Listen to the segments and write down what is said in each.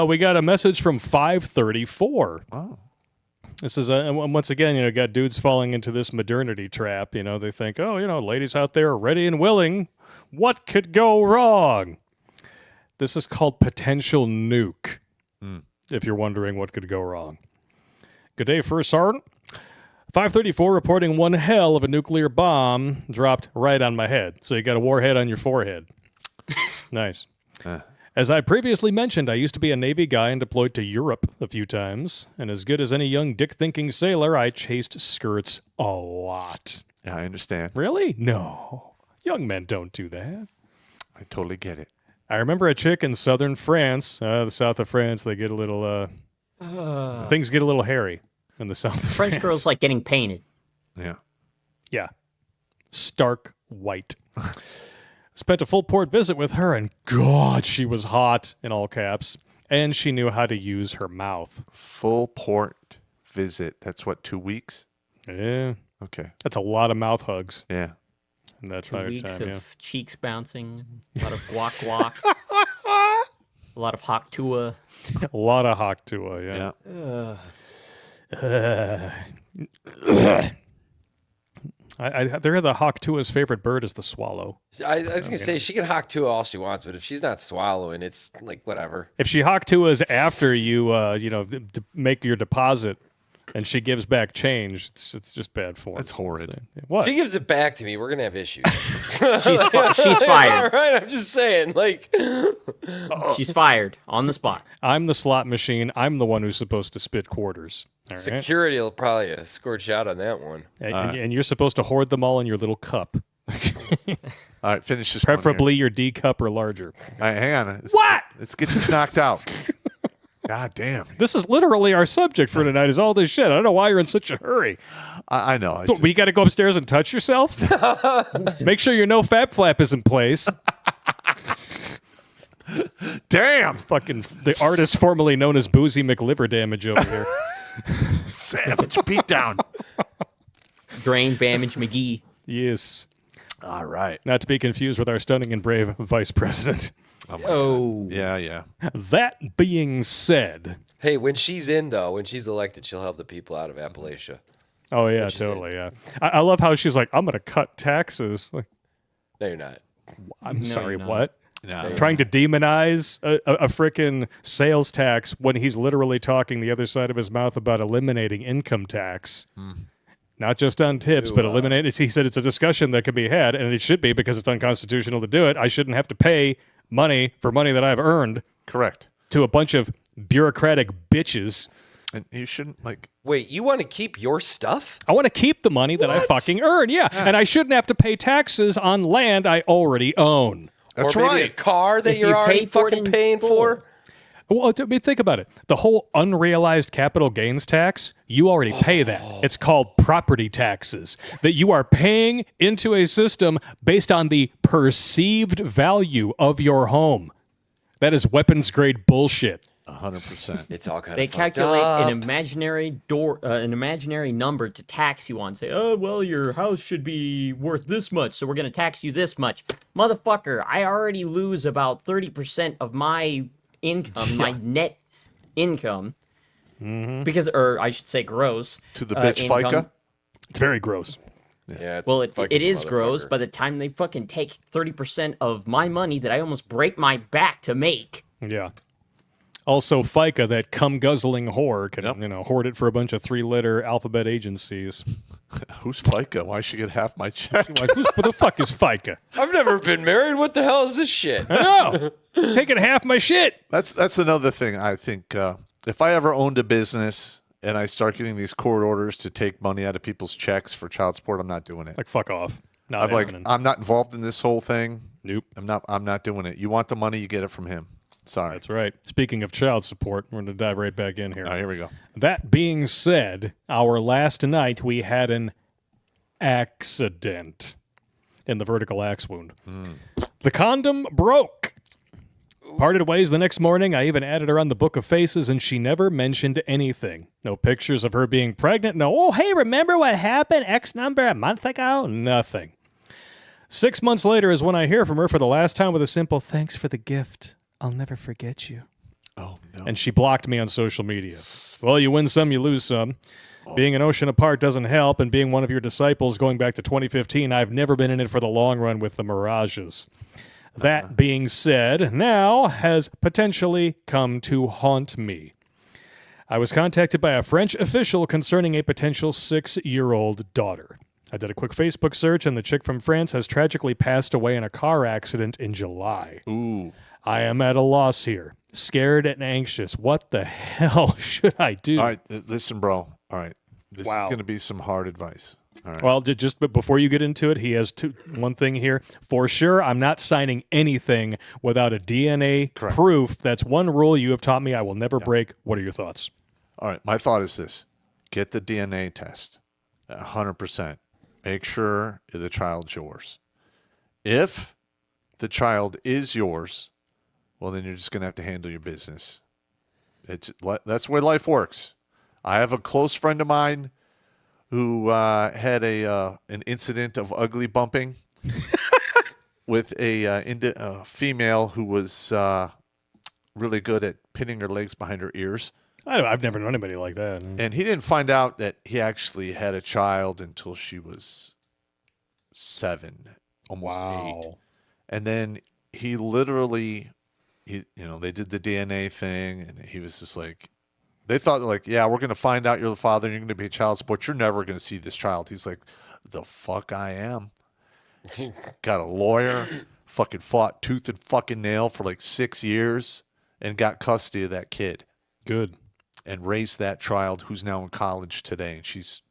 We got a message from 534. Oh. This is, once again, got dudes falling into this modernity trap. They think, ladies out there are ready and willing. What could go wrong? This is called potential nuke, if you're wondering what could go wrong. Good day, First Sergeant. 534 reporting one hell of a nuclear bomb dropped right on my head. So you got a warhead on your forehead. Nice. As I previously mentioned, I used to be a Navy guy and deployed to Europe a few times. And as good as any young dick-thinking sailor, I chased skirts a lot. Yeah, I understand. Really? No. Young men don't do that. I totally get it. I remember a chick in southern France, the south of France, they get a little, things get a little hairy in the south of France. French girls like getting painted. Yeah. Yeah. Stark white. Spent a full port visit with her, and God, she was hot, in all caps. And she knew how to use her mouth. Full port visit. That's what, 2 weeks? Yeah. Okay. That's a lot of mouth hugs. Yeah. And that's 2 right weeks time, of cheeks bouncing, a lot of guac, a lot of Haktua. A lot of Haktua, yeah. They're the Haktua's favorite bird is the swallow. I was going to say, she can Haktua all she wants, but if she's not swallowing, it's like whatever. If she Haktua's after you, make your deposit and she gives back change, it's just bad form. That's horrid. So, what? She gives it back to me, we're going to have issues. She's fired. All right, I'm just saying, She's fired on the spot. I'm the slot machine. I'm the one who's supposed to spit quarters. All right? Security will probably scorch out on that one. And you're supposed to hoard them all in your little cup. All right, finish this Preferably your D cup or larger. All right, hang on. What? Let's get this knocked out. God damn. This is literally our subject for tonight is all this shit. I don't know why you're in such a hurry. I know. You got to go upstairs and touch yourself? Make sure your no fap flap is in place. Damn. Fucking the artist formerly known as Boozy McLiver Damage over here. Savage beatdown. Brain Damage McGee. Yes. All right. Not to be confused with our stunning and brave vice president. Oh. Yeah. That being said. Hey, when she's elected, she'll help the people out of Appalachia. Oh, yeah, totally, yeah. I love how she's like, I'm going to cut taxes. Like, No, you're not. I'm sorry, you're not. what? No. Trying to demonize a frickin' sales tax when he's literally talking the other side of his mouth about eliminating income tax. Not just on tips, but eliminate it. He said it's a discussion that can be had, and it should be because it's unconstitutional to do it. I shouldn't have to pay money for money that I've earned. Correct. To a bunch of bureaucratic bitches. And you shouldn't, Wait, you want to keep your stuff? I want to keep the money that I fucking earn, yeah. And I shouldn't have to pay taxes on land I already own. That's or maybe right. a car that If you're you already pay for it fucking in paying full. for? Well, I mean, think about it. The whole unrealized capital gains tax, you already pay that. It's called property taxes that you are paying into a system based on the perceived value of your home. That is weapons grade bullshit. 100%. It's all kind They of fucked calculate up. an imaginary number to tax you on. Say, oh, well, your house should be worth this much, so we're going to tax you this much. Motherfucker, I already lose about 30% of my income, my net income, because, or I should say gross. To the bitch income. FICA? It's very gross. Yeah, it's Well, it fucking is gross. motherfucker. By the time they fucking take 30% of my money that I almost break my back to make. Yeah. Also, FICA, that cum-guzzling whore, can Yep. hoard it for a bunch of 3-letter alphabet agencies. Who's FICA? Why should she get half my check? Like, what the fuck is FICA? I've never been married. What the hell is this shit? I know. Taking half my shit. That's another thing. I think if I ever owned a business and I start getting these court orders to take money out of people's checks for child support, I'm not doing it. Like, fuck off. Not I'm like, happening. I'm not involved in this whole thing. Nope. I'm not doing it. You want the money, you get it from him. Sorry. That's right. Speaking of child support, we're going to dive right back in here. All right, here we go. That being said, our last night we had an accident in the vertical axe wound. The condom broke. Parted ways the next morning. I even added her on the book of faces, and she never mentioned anything. No pictures of her being pregnant. No, oh, hey, remember what happened X number a month ago? Nothing. 6 months later is when I hear from her for the last time with a simple, thanks for the gift. I'll never forget you. Oh, no. And she blocked me on social media. Well, you win some, you lose some. Being an ocean apart doesn't help, and being one of your disciples going back to 2015, I've never been in it for the long run with the mirages. That being said, now has potentially come to haunt me. I was contacted by a French official concerning a potential 6-year-old daughter. I did a quick Facebook search, and the chick from France has tragically passed away in a car accident in July. Ooh. I am at a loss here, scared and anxious. What the hell should I do? All right, listen, bro. All right. This Wow. is going to be some hard advice. All right. Well, but before you get into it, he has one thing here. For sure, I'm not signing anything without a DNA Correct. proof. That's one rule you have taught me I will never break. What are your thoughts? All right. My thought is this. Get the DNA test. 100%. Make sure the child's yours. If the child is yours, well, then you're just going to have to handle your business. That's the way life works. I have a close friend of mine who had an incident of ugly bumping with a female who was really good at pinning her legs behind her ears. I've never known anybody like that. And he didn't find out that he actually had a child until she was 7, almost 8. And then he literally, they did the DNA thing, and he was just like, they thought like, yeah, we're going to find out you're the father, and you're going to be a child support. You're never going to see this child. He's like, the fuck I am. Got a lawyer, fucking fought tooth and fucking nail for like 6 years, and got custody of that kid. Good. And raised that child who's now in college today. And she's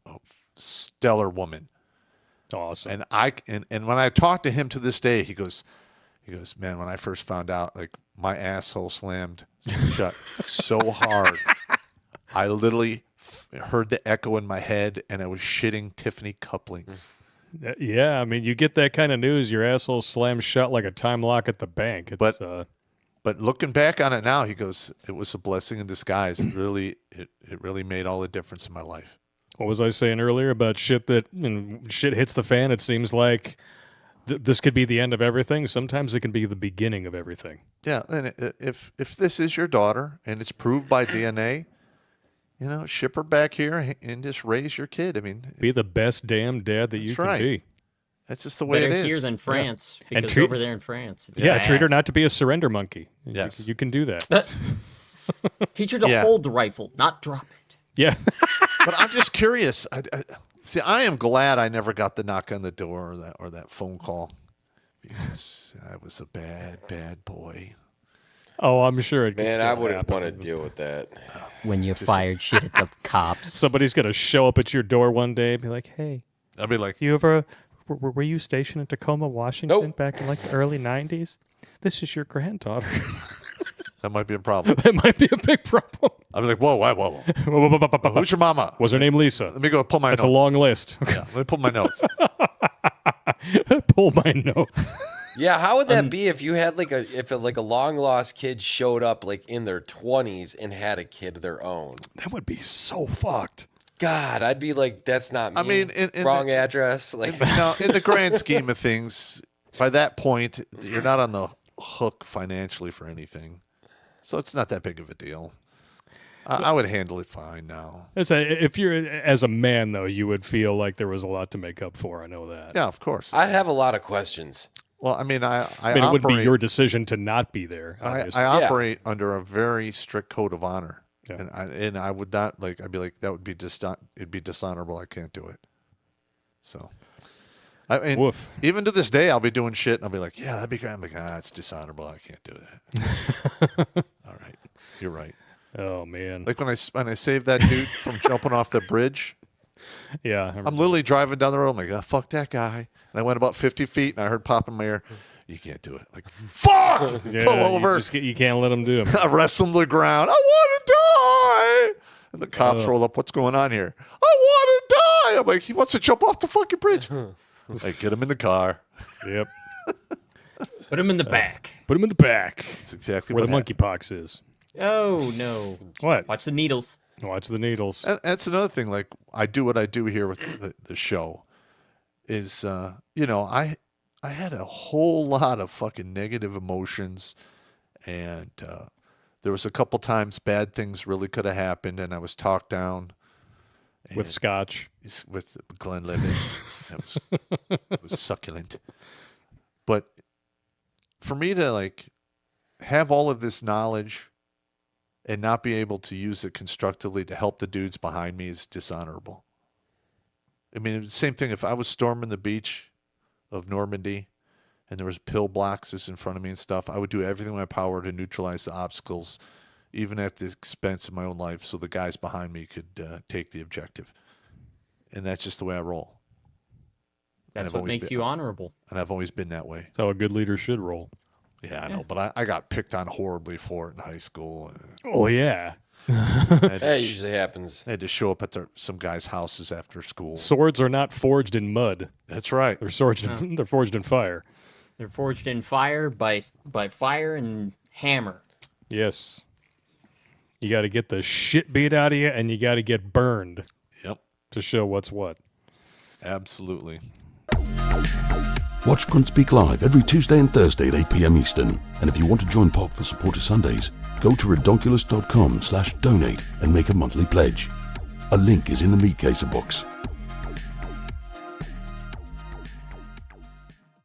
a stellar woman. Awesome. And when I talk to him to this day, he goes, man, when I first found out, like my asshole slammed shut so hard. I literally heard the echo in my head, and I was shitting Tiffany couplings. Yeah, I mean, you get that kind of news, your asshole slams shut like a time lock at the bank. But looking back on it now, he goes, it was a blessing in disguise. It really made all the difference in my life. What was I saying earlier about shit that shit hits the fan? It seems like this could be the end of everything. Sometimes it can be the beginning of everything. Yeah, and if this is your daughter and it's proved by DNA, ship her back here and just raise your kid. I mean, be the best damn dad that you can be. That's just the way Better it is. here than France, And because treat- over there in France, it's Yeah, bad. treat her not to be a surrender monkey. Yes. You can do that. Teach her to hold the rifle, not drop it. Yeah. But I'm just curious. I am glad I never got the knock on the door or that phone call, because I was a bad boy. Oh, I'm sure it could Man, still I wouldn't happen. want to deal with that. When you fired shit at the cops. Somebody's going to show up at your door one day and be like, hey, I'd be like, you ever... Were you stationed in Tacoma, Washington Nope. back in like the early 90s? This is your granddaughter. that might be a problem. That might be a big problem. I'd be like, whoa. Who's your mama? Was her name Lisa? Let me go pull my That's notes. a long list. Yeah, let me pull my notes. Pull my notes. Yeah, how would that be if you had if a long lost kid showed up like in their 20s and had a kid of their own? That would be so fucked. God, I'd be like, that's not me. I mean, in wrong address. Like, No, in the grand scheme of things, by that point, you're not on the hook financially for anything. So it's not that big of a deal. I would handle it fine now. If you're as a man, though, you would feel like there was a lot to make up for. I know that. Yeah, of course. I'd have a lot of questions. Well, I mean, I it wouldn't be your decision to not be there. Obviously. I operate under a very strict code of honor. Yeah. And I would not I'd be like, that would be it'd be dishonorable. I can't do it. So, I mean, Woof. even to this day, I'll be doing shit and I'll be like, yeah, that'd be great. I'm like, it's dishonorable. I can't do that. All right. You're right. Oh, man. Like when I saved that dude from jumping off the bridge, Yeah. I'm literally driving down the road. I'm like, fuck that guy. And I went about 50 feet and I heard pop in my ear, you can't do it. Like, fuck! Yeah, Pull over. You can't let them do it. I wrestle him to the ground. I want to die. And the cops roll up. What's going on here? I want to die. I'm like, he wants to jump off the fucking bridge. Like, get him in the car. Yep. Put him in the back. Put him in the back That's exactly where the what monkeypox is. Oh, no. What? Watch the needles. Watch the needles. And that's another thing. Like, I do what I do here with the show is, I had a whole lot of fucking negative emotions and There was a couple times bad things really could have happened, and I was talked down. With scotch. With Glenlivet. It was succulent. But for me to like have all of this knowledge and not be able to use it constructively to help the dudes behind me is dishonorable. I mean, it's the same thing if I was storming the beach of Normandy and there was pill boxes in front of me and stuff, I would do everything in my power to neutralize the obstacles, even at the expense of my own life, so the guys behind me could take the objective. And that's just the way I roll. That's what makes you honorable. And I've always been that way. That's how a good leader should roll. Yeah, I know, but I got picked on horribly for it in high school. Oh, yeah. That usually happens. I had to show up at some guys' houses after school. Swords are not forged in mud. That's right. They're forged in fire. They're forged in fire by fire and hammer. Yes. You got to get the shit beat out of you, and you got to get burned. Yep. To show what's what. Absolutely. Watch Grunt Speak live every Tuesday and Thursday at 8 p.m. Eastern. And if you want to join Pop for Supporter Sundays, go to redonkulous.com/donate and make a monthly pledge. A link is in the meat caser box.